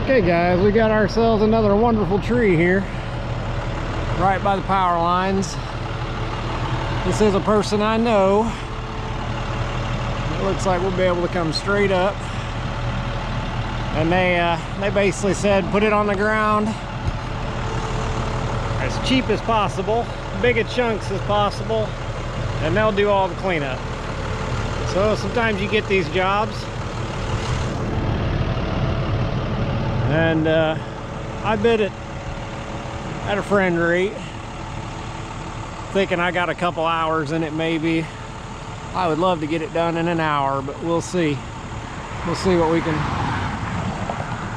Okay guys, we got ourselves another wonderful tree here right by the power lines. This is a person I know. It looks like we'll be able to come straight up, and they basically said put it on the ground as cheap as possible, big of chunks as possible, and they'll do all the cleanup. So sometimes you get these jobs, and I bid it at a friend rate, thinking I got a couple hours in it maybe. I would love to get it done in an hour, but we'll see. We'll see what we can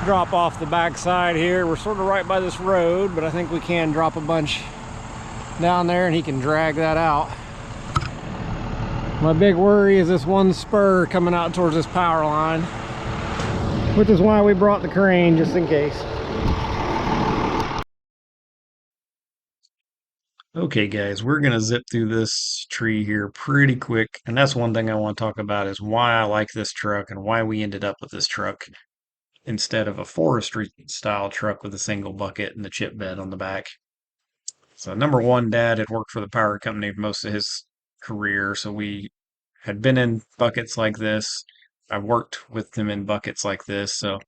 drop off the backside here. We're sort of right by this road, but I think we can drop a bunch down there and he can drag that out. My big worry is this one spur coming out towards this power line, which is why we brought the crane, just in case. Okay guys, we're gonna zip through this tree here pretty quick, and that's one thing I want to talk about is why I like this truck and why we ended up with this truck instead of a forestry style truck with a single bucket and the chip bed on the back. So number one, Dad had worked for the power company for most of his career, so we had been in buckets like this. I worked with them in buckets like this, so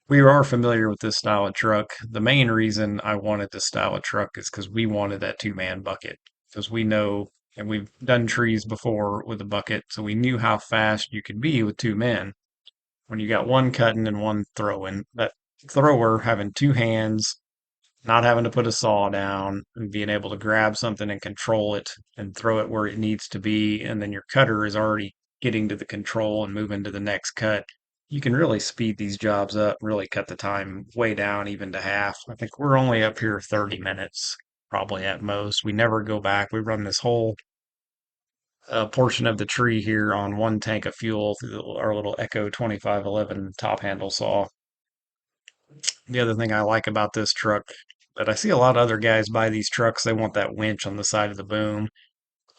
we are familiar with this style of truck. The main reason I wanted this style of truck is because we wanted that two-man bucket. Because we know, and we've done trees before with a bucket, so we knew how fast you could be with two men. When you got one cutting and one throwing, that thrower having two hands, not having to put a saw down, and being able to grab something and control it and throw it where it needs to be, and then your cutter is already getting to the control and moving to the next cut. You can really speed these jobs up, really cut the time way down, even to half. I think we're only up here 30 minutes, probably at most. We never go back. We run this whole portion of the tree here on one tank of fuel through our little Echo 2511 top handle saw. The other thing I like about this truck, that I see a lot of other guys buy these trucks, they want that winch on the side of the boom.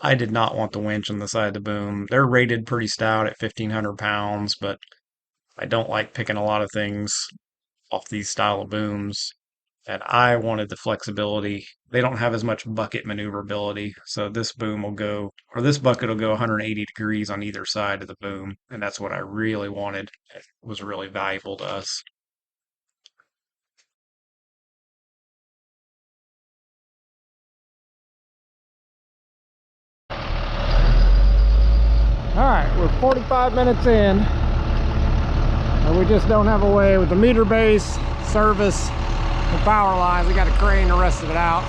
I did not want the winch on the side of the boom. They're rated pretty stout at 1,500 pounds, but I don't like picking a lot of things off these style of booms. And I wanted the flexibility. They don't have as much bucket maneuverability, so this boom will go, or this bucket will go 180 degrees on either side of the boom, and that's what I really wanted. It was really valuable to us. All right, we're 45 minutes in, and we just don't have a way with the meter base, service, the power lines. We got to crane the rest of it out,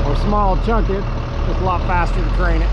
or small chunk it. Just a lot faster to crane it.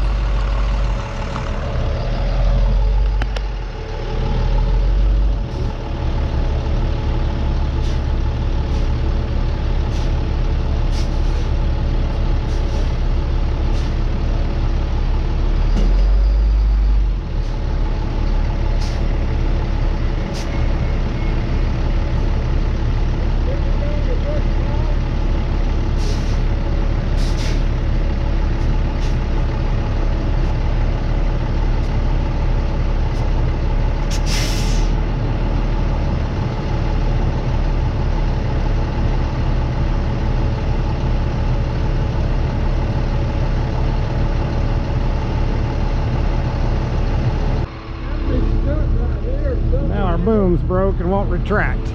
Now our boom's broke and won't retract.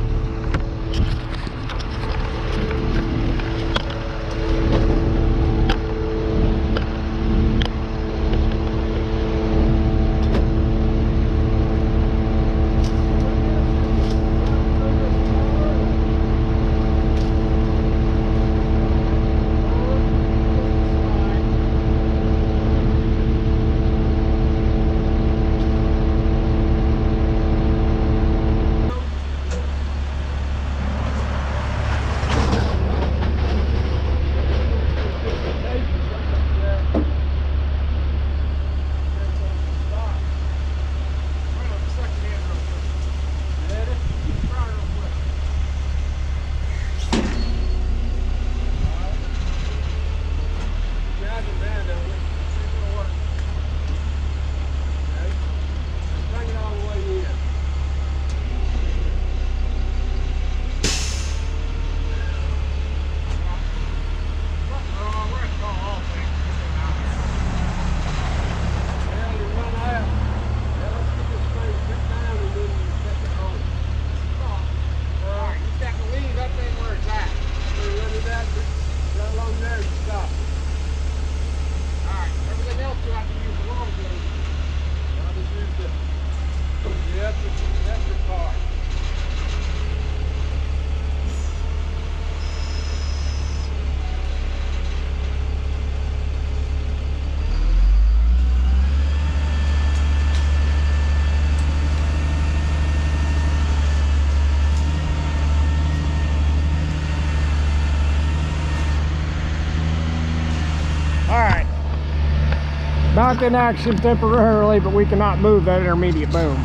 truck in action temporarily, but we cannot move that intermediate boom.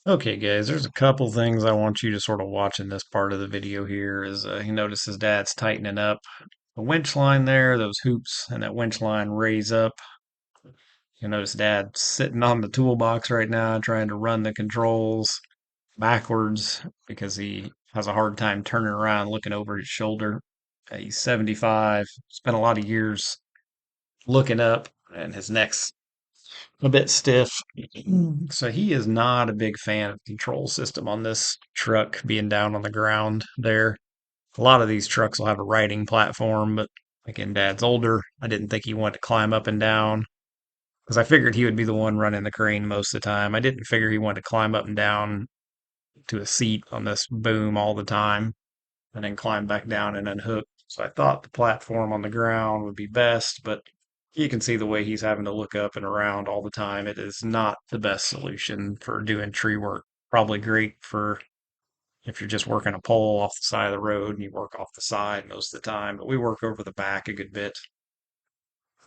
Okay, guys, there's a couple things I want you to sort of watch in this part of the video here. You notice his dad's tightening up the winch line there, those hoops and that winch line raise up. You notice Dad's sitting on the toolbox right now trying to run the controls backwards because he has a hard time turning around looking over his shoulder. He's 75, spent a lot of years looking up, and his neck's a bit stiff. So he is not a big fan of the control system on this truck being down on the ground there. A lot of these trucks will have a riding platform, but again, Dad's older. I didn't think he wanted to climb up and down because I figured he would be the one running the crane most of the time. I didn't figure he wanted to climb up and down to a seat on this boom all the time and then climb back down and unhook. So I thought the platform on the ground would be best, but you can see the way he's having to look up and around all the time. It is not the best solution for doing tree work. Probably great for if you're just working a pole off the side of the road and you work off the side most of the time, but we work over the back a good bit.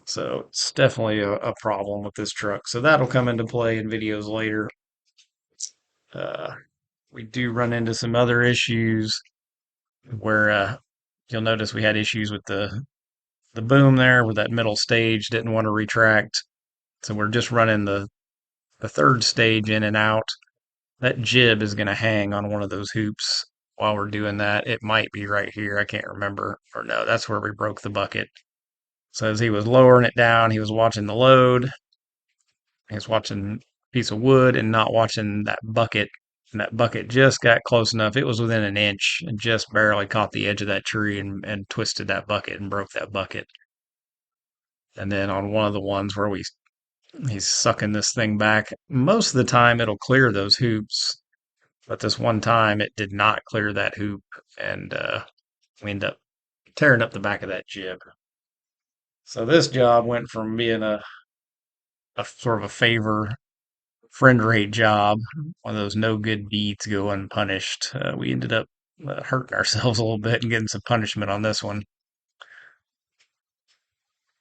So it's definitely a problem with this truck. So that'll come into play in videos later. Uh, we do run into some other issues where you'll notice we had issues with the boom there where that middle stage didn't want to retract. So we're just running the third stage in and out. That jib is going to hang on one of those hoops while we're doing that. It might be right here. I can't remember. Or no, that's where we broke the bucket. So as he was lowering it down, he was watching the load. He was watching a piece of wood and not watching that bucket. And that bucket just got close enough. It was within an inch and just barely caught the edge of that tree and twisted that bucket and broke that bucket. And then on one of the ones where he's sucking this thing back, most of the time it'll clear those hoops. But this one time it did not clear that hoop, and we ended up tearing up the back of that jib. So this job went from being a sort of a favor friend rate job, one of those no good deeds go unpunished. We ended up hurting ourselves a little bit and getting some punishment on this one.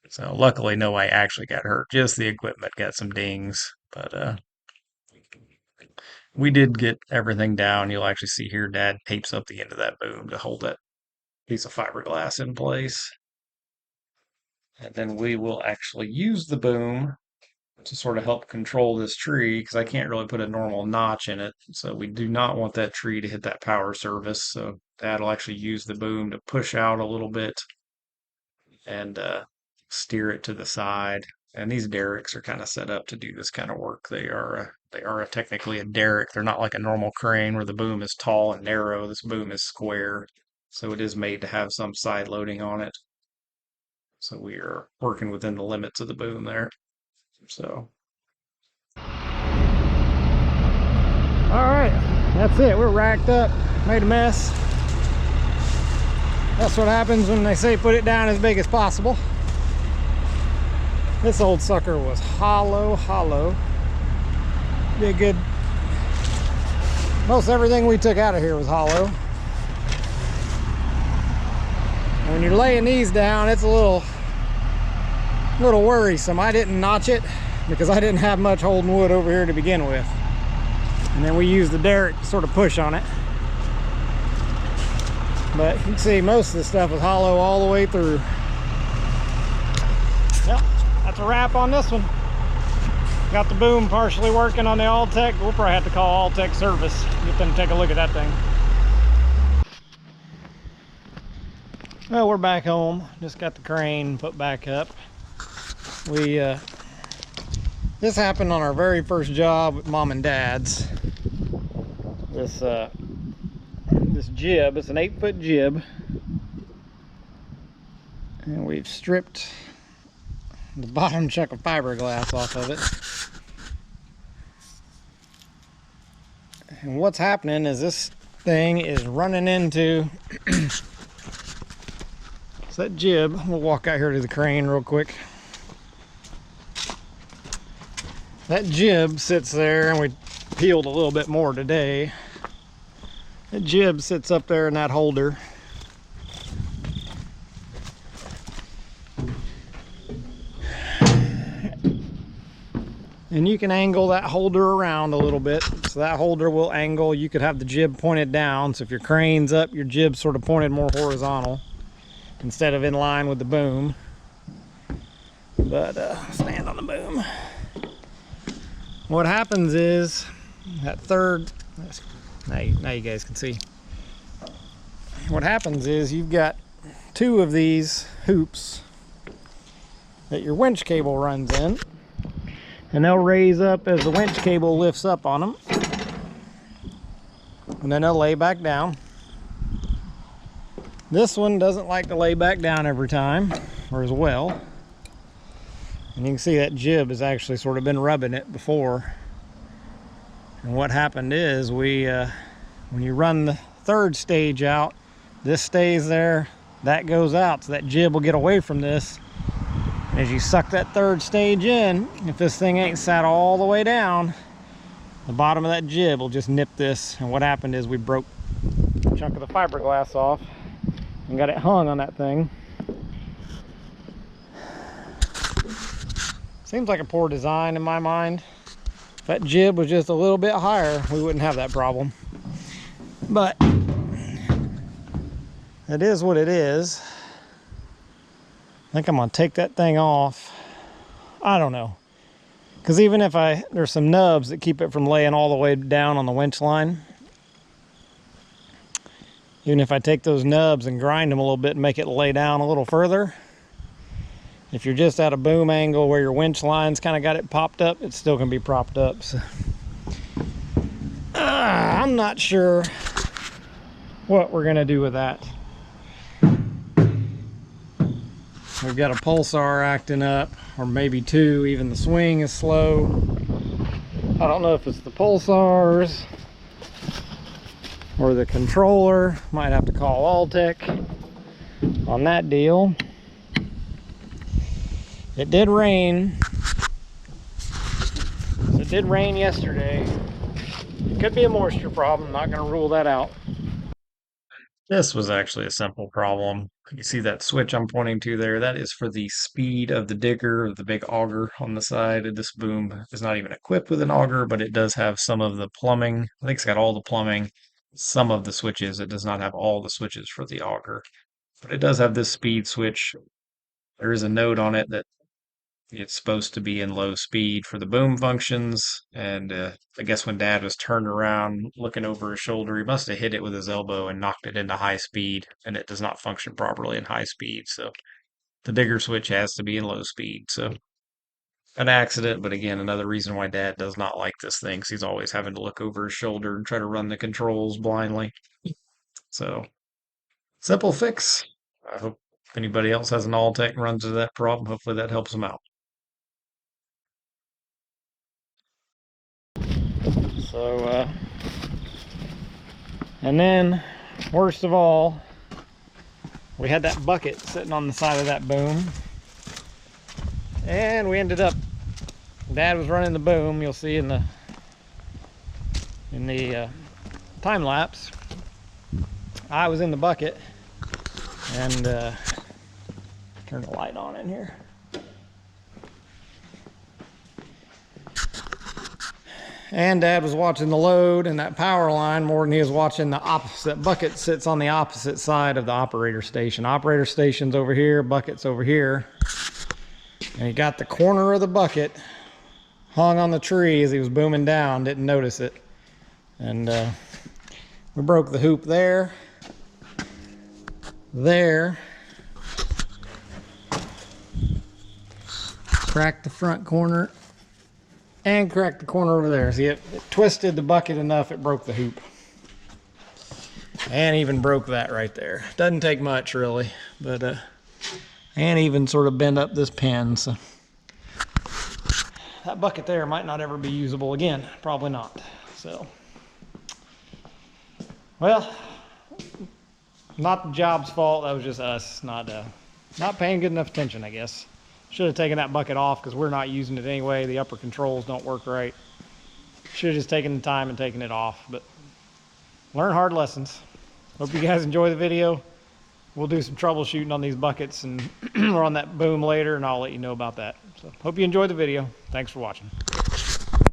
So luckily, nobody actually got hurt. Just the equipment got some dings, but we did get everything down. You'll actually see here, Dad tapes up the end of that boom to hold that piece of fiberglass in place. And then we will actually use the boom to sort of help control this tree because I can't really put a normal notch in it. So we do not want that tree to hit that power service. So Dad'll actually use the boom to push out a little bit and steer it to the side. And these derricks are kind of set up to do this kind of work. They are technically a derrick. They're not like a normal crane where the boom is tall and narrow. This boom is square, so it is made to have some side loading on it. So we are working within the limits of the boom there. So. All right, that's it. We're racked up, made a mess. That's what happens when they say put it down as big as possible. This old sucker was hollow. Be a good, most everything we took out of here was hollow. And when you're laying these down, it's a little worrisome. I didn't notch it because I didn't have much holding wood over here to begin with. And then we used the derrick to sort of push on it. But you can see most of the stuff was hollow all the way through. Yep, that's a wrap on this one. Got the boom partially working on the All-Tech. We'll probably have to call All-Tech service, get them to take a look at that thing. Well, we're back home. Just got the crane put back up. This happened on our very first job with Mom and Dad's. This jib, it's an 8-foot jib, and we've stripped the bottom chunk of fiberglass off of it. And what's happening is this thing is running into so that jib, we'll walk out here to the crane real quick. That jib sits there, and we peeled a little bit more today. That jib sits up there in that holder. And you can angle that holder around a little bit. So that holder will angle. You could have the jib pointed down. So if your crane's up, your jib's sort of pointed more horizontal instead of in line with the boom. But stand on the boom. What happens is that third, now you guys can see. What happens is you've got two of these hoops that your winch cable runs in, and they'll raise up as the winch cable lifts up on them, and then they'll lay back down. This one doesn't like to lay back down every time, or as well. And you can see that jib has actually sort of been rubbing it before. And what happened is when you run the third stage out, this stays there, that goes out, so that jib will get away from this. And as you suck that third stage in, if this thing ain't sat all the way down, the bottom of that jib will just nip this. And what happened is we broke a chunk of the fiberglass off and got it hung on that thing. Seems like a poor design in my mind. If that jib was just a little bit higher, we wouldn't have that problem. But it is what it is. I think I'm gonna take that thing off. I don't know. Because even if there's some nubs that keep it from laying all the way down on the winch line. Even if I take those nubs and grind them a little bit and make it lay down a little further, if you're just at a boom angle where your winch line's kind of got it popped up, it's still gonna be propped up. So, I'm not sure what we're gonna do with that. We've got a pulsar acting up, or maybe two. Even the swing is slow. I don't know if it's the pulsars or the controller. Might have to call Alltech on that deal. It did rain. It did rain yesterday. It could be a moisture problem. Not going to rule that out. This was actually a simple problem. You see that switch I'm pointing to there? That is for the speed of the digger, the big auger on the side. This boom is not even equipped with an auger, but it does have some of the plumbing. I think it's got all the plumbing, some of the switches. It does not have all the switches for the auger, but it does have this speed switch. There is a note on it that it's supposed to be in low speed for the boom functions. And I guess when Dad was turned around looking over his shoulder, he must have hit it with his elbow and knocked it into high speed, and it does not function properly in high speed. So the digger switch has to be in low speed. So an accident, but again, another reason why Dad does not like this thing, 'cause he's always having to look over his shoulder and try to run the controls blindly. So simple fix. I hope if anybody else has an Alltech and runs into that problem, hopefully that helps them out. So, and then, worst of all, we had that bucket sitting on the side of that boom. And we ended up, Dad was running the boom, you'll see in the time lapse. I was in the bucket, and turn the light on in here. And Dad was watching the load and that power line more than he was watching the opposite. Bucket sits on the opposite side of the operator station. Operator station's over here, bucket's over here. And he got the corner of the bucket hung on the tree as he was booming down, didn't notice it. And we broke the hoop there, cracked the front corner, and cracked the corner over there. See, it twisted the bucket enough it broke the hoop. And even broke that right there. Doesn't take much really, but and even sort of bend up this pin. So that bucket there might not ever be usable again. Probably not. So, well, not the job's fault. That was just us not paying good enough attention, I guess. Should have taken that bucket off because we're not using it anyway. The upper controls don't work right. Should have just taken the time and taken it off, but learn hard lessons. Hope you guys enjoy the video. We'll do some troubleshooting on these buckets, and we're on that boom later, and I'll let you know about that. So hope you enjoyed the video. Thanks for watching.